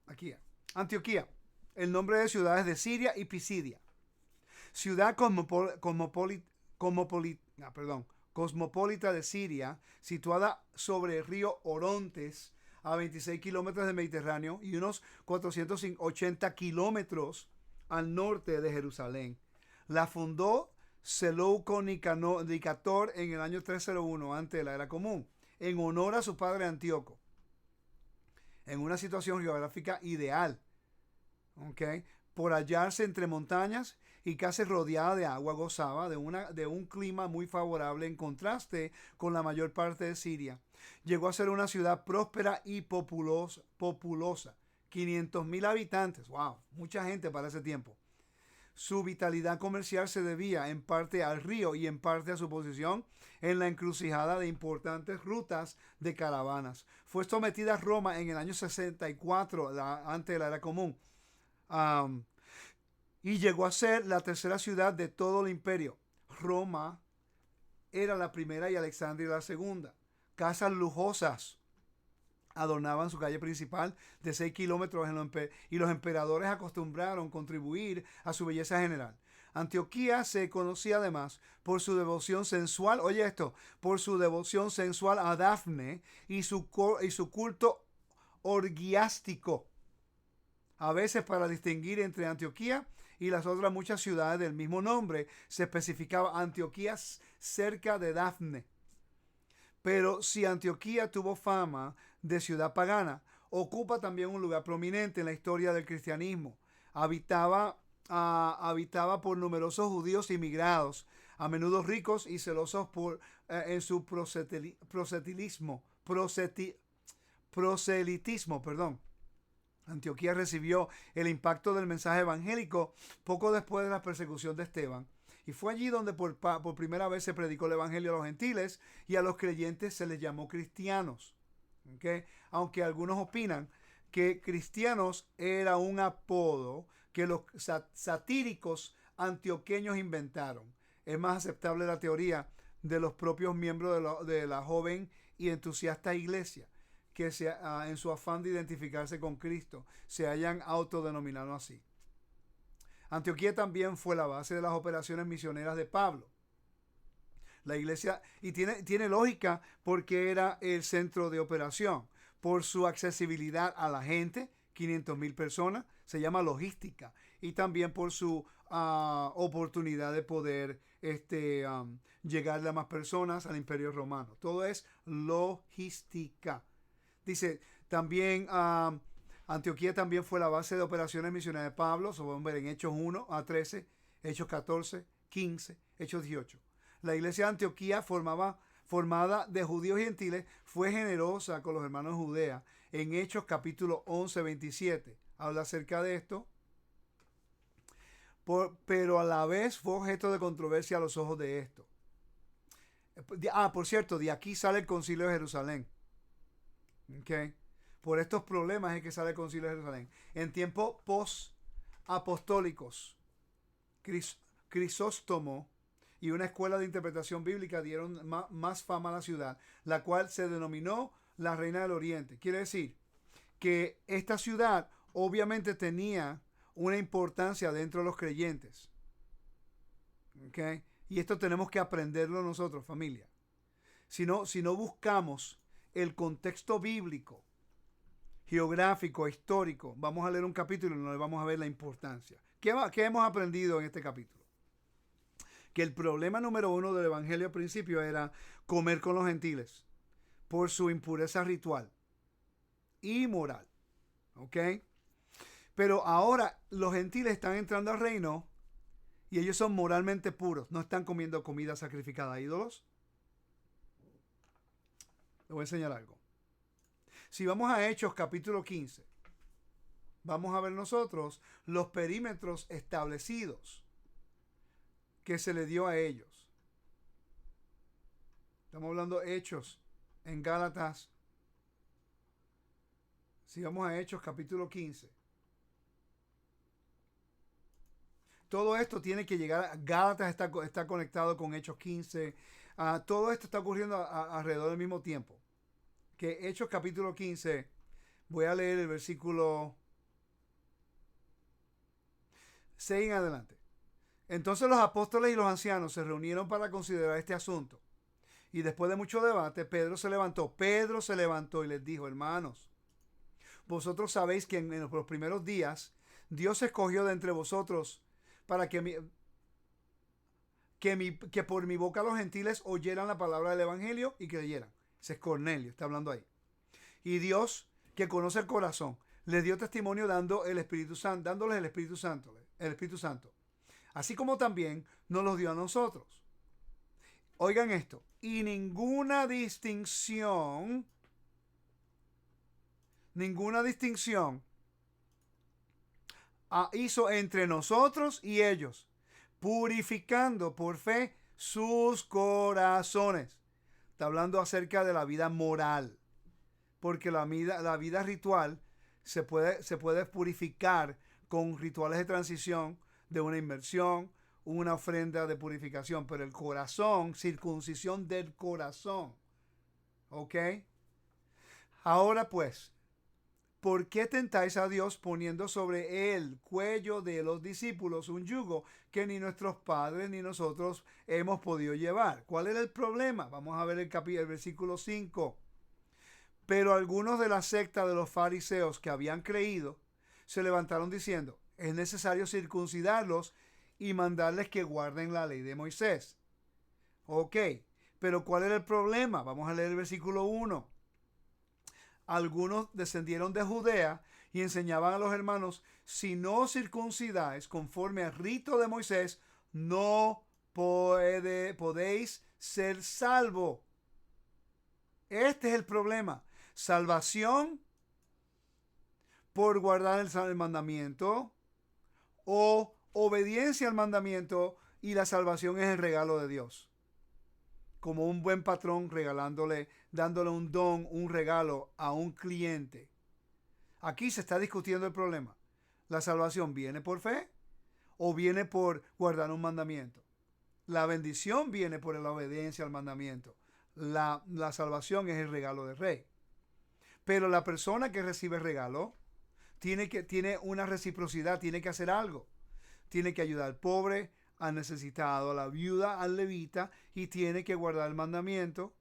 Aquí. Antioquía. El nombre de ciudades de Siria y Pisidia. Ciudad cosmopolita de Siria, situada sobre el río Orontes, a 26 kilómetros del Mediterráneo y unos 480 kilómetros al norte de Jerusalén. La fundó Seleuco Nicator en el año 301 antes de la era común, en honor a su padre Antíoco, en una situación geográfica ideal, ¿okay? Por hallarse entre montañas y casi rodeada de agua, gozaba de un clima muy favorable en contraste con la mayor parte de Siria. Llegó a ser una ciudad próspera y populosa. 500,000 habitantes. ¡Wow! Mucha gente para ese tiempo. Su vitalidad comercial se debía en parte al río y en parte a su posición en la encrucijada de importantes rutas de caravanas. Fue sometida a Roma en el año 64, antes de la era común. Y llegó a ser la tercera ciudad de todo el imperio. Roma era la primera y Alexandria la segunda. Casas lujosas adornaban su calle principal de 6 kilómetros y los emperadores acostumbraron contribuir a su belleza general. Antioquía se conocía además por su devoción sensual, oye esto, por su devoción sensual a Dafne y su culto orgiástico. A veces, para distinguir entre Antioquía y las otras muchas ciudades del mismo nombre, se especificaba Antioquía cerca de Dafne. Pero si Antioquía tuvo fama de ciudad pagana, ocupa también un lugar prominente en la historia del cristianismo. Habitaba por numerosos judíos inmigrados, a menudo ricos y celosos en su proselitismo. Antioquía recibió el impacto del mensaje evangélico poco después de la persecución de Esteban. Y fue allí donde por primera vez se predicó el evangelio a los gentiles y a los creyentes se les llamó cristianos. ¿Okay? Aunque algunos opinan que cristianos era un apodo que los satíricos antioqueños inventaron. Es más aceptable la teoría de los propios miembros de la joven y entusiasta iglesia, que en su afán de identificarse con Cristo se hayan autodenominado así. Antioquía también fue la base de las operaciones misioneras de Pablo. La iglesia, y tiene lógica porque era el centro de operación, por su accesibilidad a la gente, 500,000 personas, se llama logística, y también por su oportunidad de poder llegarle a más personas al Imperio Romano. Todo es logística. Dice, también Antioquía también fue la base de operaciones misioneras de Pablo. Eso podemos ver en Hechos 1 a 13, Hechos 14, 15, Hechos 18. La iglesia de Antioquía formaba formada de judíos y gentiles, fue generosa con los hermanos de Judea. En Hechos capítulo 11, 27 habla acerca de esto. Pero a la vez fue objeto de controversia a los ojos de esto. Por cierto, de aquí sale el concilio de Jerusalén. ¿Okay? Por estos problemas es que sale el concilio de Jerusalén. En tiempos post-apostólicos, Crisóstomo y una escuela de interpretación bíblica dieron más fama a la ciudad, la cual se denominó la Reina del Oriente. Quiere decir que esta ciudad obviamente tenía una importancia dentro de los creyentes. ¿Okay? Y esto tenemos que aprenderlo nosotros, familia. Si no buscamos el contexto bíblico, geográfico, histórico, vamos a leer un capítulo y no le vamos a ver la importancia. ¿Qué hemos aprendido en este capítulo? Que el problema número uno del evangelio al principio era comer con los gentiles por su impureza ritual y moral. ¿Ok? Pero ahora los gentiles están entrando al reino y ellos son moralmente puros. No están comiendo comida sacrificada a ídolos. Le voy a enseñar algo. Si vamos a Hechos capítulo 15, vamos a ver nosotros los perímetros establecidos que se le dio a ellos. Estamos hablando de Hechos en Gálatas. Si vamos a Hechos capítulo 15. Todo esto tiene que llegar. Gálatas está conectado con Hechos 15. Todo esto está ocurriendo alrededor del mismo tiempo. Que Hechos capítulo 15, voy a leer el versículo 6 en adelante. Entonces los apóstoles y los ancianos se reunieron para considerar este asunto. Y después de mucho debate, Pedro se levantó y les dijo: hermanos, vosotros sabéis que en los primeros días Dios escogió de entre vosotros para que por mi boca los gentiles oyeran la palabra del evangelio y creyeran. Ese es Cornelio, está hablando ahí. Y Dios, que conoce el corazón, les dio testimonio dándoles el Espíritu Santo. Así como también nos los dio a nosotros. Oigan esto. Y ninguna distinción hizo entre nosotros y ellos, purificando por fe sus corazones. Está hablando acerca de la vida moral, porque la vida ritual se puede purificar con rituales de transición, de una inmersión, una ofrenda de purificación, pero el corazón, circuncisión del corazón. ¿Ok? Ahora pues, ¿por qué tentáis a Dios poniendo sobre el cuello de los discípulos un yugo que ni nuestros padres ni nosotros hemos podido llevar? ¿Cuál era el problema? Vamos a ver el versículo 5. Pero algunos de la secta de los fariseos que habían creído se levantaron diciendo: es necesario circuncidarlos y mandarles que guarden la ley de Moisés. Ok, pero ¿cuál era el problema? Vamos a leer el versículo 1. Algunos descendieron de Judea y enseñaban a los hermanos: si no circuncidáis conforme al rito de Moisés, no podéis ser salvos. Este es el problema. Salvación por guardar el mandamiento, o obediencia al mandamiento, y la salvación es el regalo de Dios. Como un buen patrón dándole un don, un regalo a un cliente. Aquí se está discutiendo el problema. ¿La salvación viene por fe o viene por guardar un mandamiento? La bendición viene por la obediencia al mandamiento. La salvación es el regalo del Rey. Pero la persona que recibe el regalo tiene una reciprocidad, tiene que hacer algo. Tiene que ayudar al pobre, al necesitado, a la viuda, al levita, y tiene que guardar el mandamiento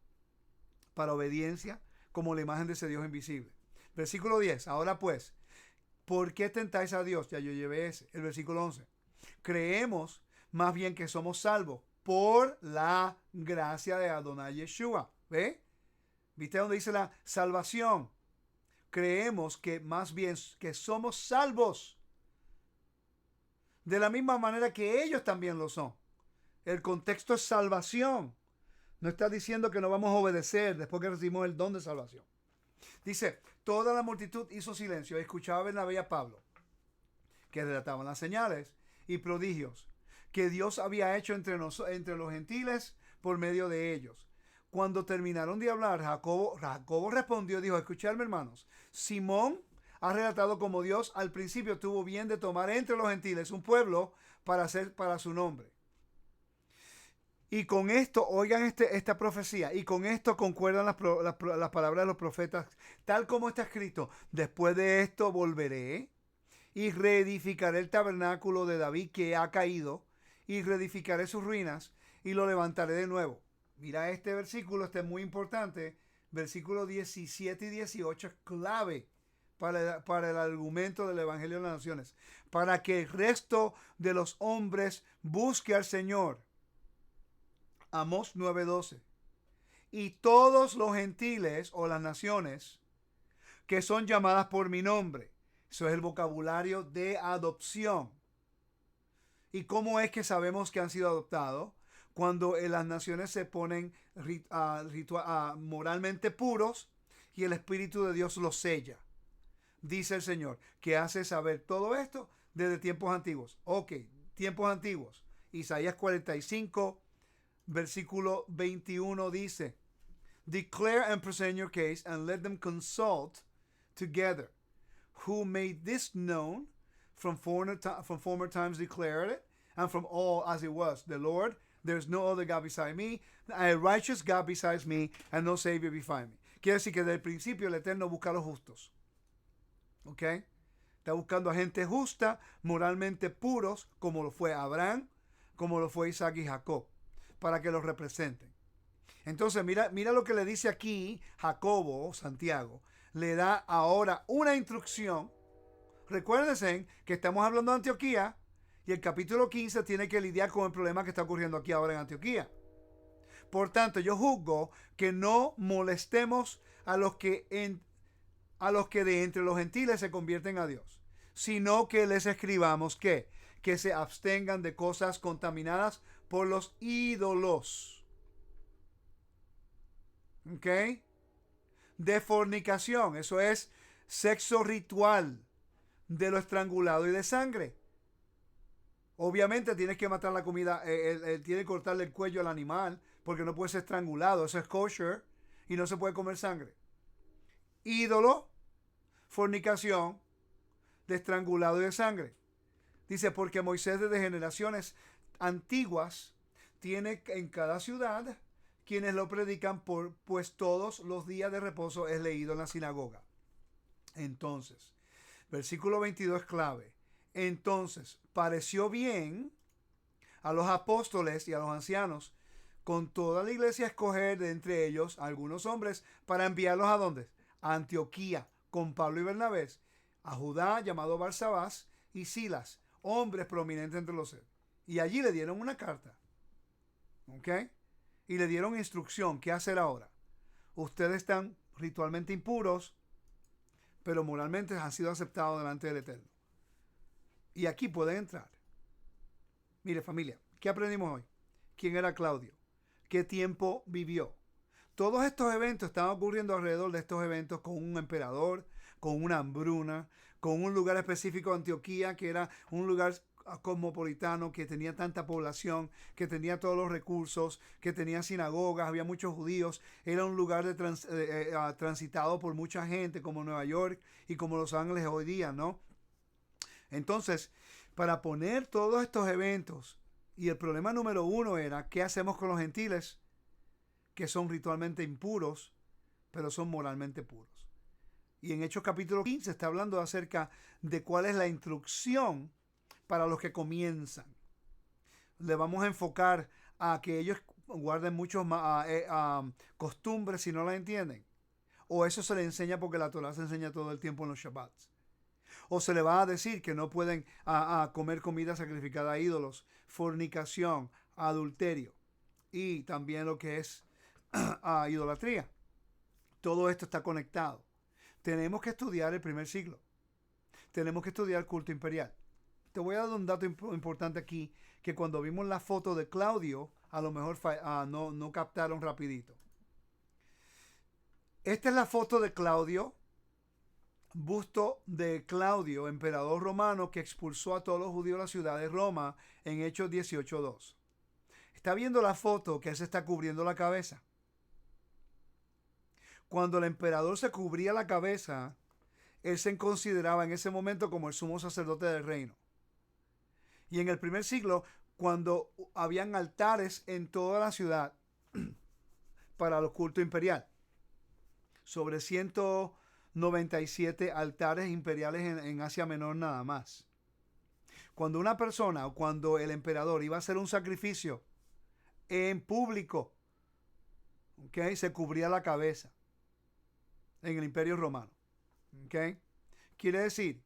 para obediencia como la imagen de ese Dios invisible. Versículo 10. Ahora pues, ¿por qué tentáis a Dios? Ya yo llevé ese. El versículo 11. Creemos más bien que somos salvos por la gracia de Adonai Yeshua. ¿Ve? ¿Viste donde dice la salvación? Creemos que más bien que somos salvos de la misma manera que ellos también lo son. El contexto es salvación. No está diciendo que no vamos a obedecer después que recibimos el don de salvación. Dice, toda la multitud hizo silencio y escuchaba a Bernabé y a Pablo, que relataban las señales y prodigios que Dios había hecho entre los gentiles por medio de ellos. Cuando terminaron de hablar, Jacobo respondió y dijo, escuchadme hermanos, Simón ha relatado como Dios al principio tuvo bien de tomar entre los gentiles un pueblo para hacer para su nombre. Y con esto, oigan esta profecía, y con esto concuerdan las palabras de los profetas, tal como está escrito, después de esto volveré y reedificaré el tabernáculo de David que ha caído, y reedificaré sus ruinas, y lo levantaré de nuevo. Mira este versículo, este es muy importante, versículos 17 y 18 es clave para el argumento del Evangelio de las Naciones, para que el resto de los hombres busque al Señor. Amós 9:12. Y todos los gentiles o las naciones que son llamadas por mi nombre. Eso es el vocabulario de adopción. ¿Y cómo es que sabemos que han sido adoptados? Cuando las naciones se ponen moralmente puros y el Espíritu de Dios los sella. Dice el Señor, que hace saber todo esto desde tiempos antiguos. Ok, tiempos antiguos. Isaías 45, versículo 21 dice, declare and present your case and let them consult together. Who made this known from former times declared it, and from all as it was. The Lord, there is no other God beside me, a righteous God besides me, and no Savior beside me. Quiere decir que desde el principio el Eterno busca a los justos. ¿Ok? Está buscando a gente justa, moralmente puros, como lo fue Abraham, como lo fue Isaac y Jacob, para que los representen. Entonces, mira lo que le dice aquí Jacobo, Santiago. Le da ahora una instrucción. Recuérdense que estamos hablando de Antioquía y el capítulo 15 tiene que lidiar con el problema que está ocurriendo aquí ahora en Antioquía. Por tanto, yo juzgo que no molestemos a los que de entre los gentiles se convierten a Dios, sino que les escribamos que se abstengan de cosas contaminadas por los ídolos. ¿Ok? De fornicación, eso es sexo ritual, de lo estrangulado y de sangre. Obviamente tienes que matar la comida, tiene que cortarle el cuello al animal, porque no puede ser estrangulado, eso es kosher, y no se puede comer sangre. Ídolo, fornicación, de estrangulado y de sangre. Dice, porque Moisés desde generaciones antiguas tiene en cada ciudad quienes lo predican, pues todos los días de reposo es leído en la sinagoga. Entonces, versículo 22 es clave. Entonces, pareció bien a los apóstoles y a los ancianos con toda la iglesia escoger de entre ellos algunos hombres para enviarlos ¿a dónde? A Antioquía, con Pablo y Bernabé, a Judá, llamado Barsabás, y Silas, hombres prominentes entre los seres. Y allí le dieron una carta. ¿Ok? Y le dieron instrucción. ¿Qué hacer ahora? Ustedes están ritualmente impuros, pero moralmente han sido aceptados delante del Eterno. Y aquí pueden entrar. Mire, familia, ¿qué aprendimos hoy? ¿Quién era Claudio? ¿Qué tiempo vivió? Todos estos eventos estaban ocurriendo alrededor de estos eventos con un emperador, con una hambruna, con un lugar específico de Antioquía, que era un lugar cosmopolitano, que tenía tanta población, que tenía todos los recursos, que tenía sinagogas, había muchos judíos, era un lugar transitado por mucha gente, como Nueva York y como Los Ángeles hoy día, ¿no? Entonces, para poner todos estos eventos, y el problema número uno era, ¿qué hacemos con los gentiles que son ritualmente impuros, pero son moralmente puros? Y en Hechos capítulo 15 está hablando acerca de cuál es la instrucción para los que comienzan. Le vamos a enfocar a que ellos guarden muchas costumbres si no las entienden. O eso se les enseña porque la Torah se enseña todo el tiempo en los Shabbats. O se le va a decir que no pueden comer comida sacrificada a ídolos, fornicación, adulterio y también lo que es idolatría. Todo esto está conectado. Tenemos que estudiar el primer siglo. Tenemos que estudiar el culto imperial. Te voy a dar un dato importante aquí, que cuando vimos la foto de Claudio a lo mejor no captaron rapidito. Esta es la foto de Claudio, busto de Claudio, emperador romano que expulsó a todos los judíos de la ciudad de Roma en Hechos 18:2. Está viendo la foto que él se está cubriendo la cabeza. Cuando el emperador se cubría la cabeza, él se consideraba en ese momento como el sumo sacerdote del reino. Y en el primer siglo, cuando habían altares en toda la ciudad para el culto imperial, sobre 197 altares imperiales en Asia Menor nada más. Cuando una persona o cuando el emperador iba a hacer un sacrificio en público, ¿okay?, se cubría la cabeza en el Imperio Romano. ¿Okay? Quiere decir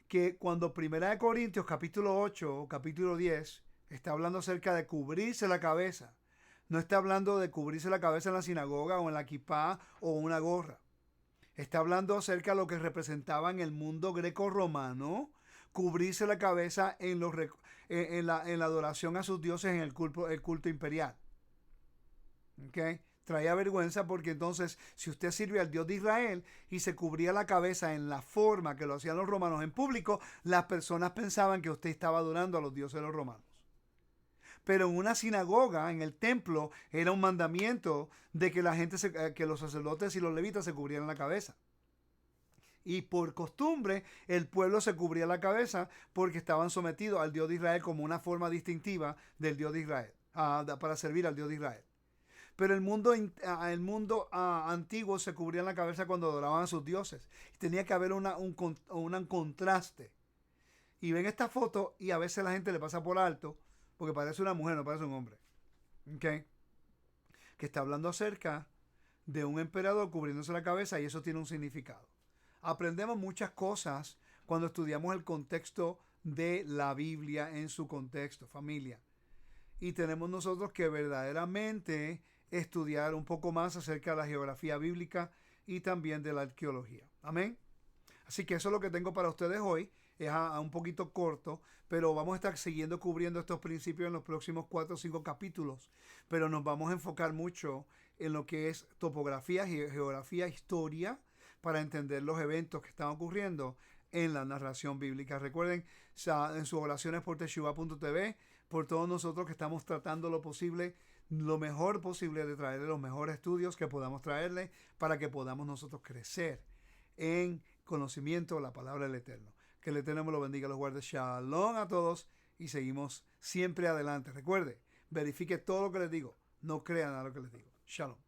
que cuando 1 Corintios capítulo 8 o capítulo 10 está hablando acerca de cubrirse la cabeza, no está hablando de cubrirse la cabeza en la sinagoga o en la kipá o una gorra. Está hablando acerca de lo que representaba en el mundo greco-romano cubrirse la cabeza en la adoración a sus dioses en el culto imperial. ¿Okay? Traía vergüenza porque entonces si usted sirve al Dios de Israel y se cubría la cabeza en la forma que lo hacían los romanos en público, las personas pensaban que usted estaba adorando a los dioses de los romanos. Pero en una sinagoga, en el templo, era un mandamiento de que que los sacerdotes y los levitas se cubrieran la cabeza. Y por costumbre, el pueblo se cubría la cabeza porque estaban sometidos al Dios de Israel como una forma distintiva del Dios de Israel, para servir al Dios de Israel. Pero el mundo antiguo se cubría la cabeza cuando adoraban a sus dioses. Tenía que haber un contraste. Y ven esta foto y a veces la gente le pasa por alto porque parece una mujer, no parece un hombre. ¿Okay? Que está hablando acerca de un emperador cubriéndose la cabeza y eso tiene un significado. Aprendemos muchas cosas cuando estudiamos el contexto de la Biblia en su contexto, familia. Y tenemos nosotros que verdaderamente estudiar un poco más acerca de la geografía bíblica y también de la arqueología. Amén. Así que eso es lo que tengo para ustedes hoy. Es un poquito corto, pero vamos a estar siguiendo cubriendo estos principios en los próximos 4 o 5 capítulos. Pero nos vamos a enfocar mucho en lo que es topografía, geografía, historia, para entender los eventos que están ocurriendo en la narración bíblica. Recuerden, en sus oraciones por Teshuva.tv, por todos nosotros que estamos tratando lo mejor posible de traerle los mejores estudios que podamos traerle para que podamos nosotros crecer en conocimiento de la palabra del Eterno. Que el Eterno me lo bendiga, los guarde. Shalom a todos y seguimos siempre adelante. Recuerde, verifique todo lo que les digo. No crean a lo que les digo. Shalom.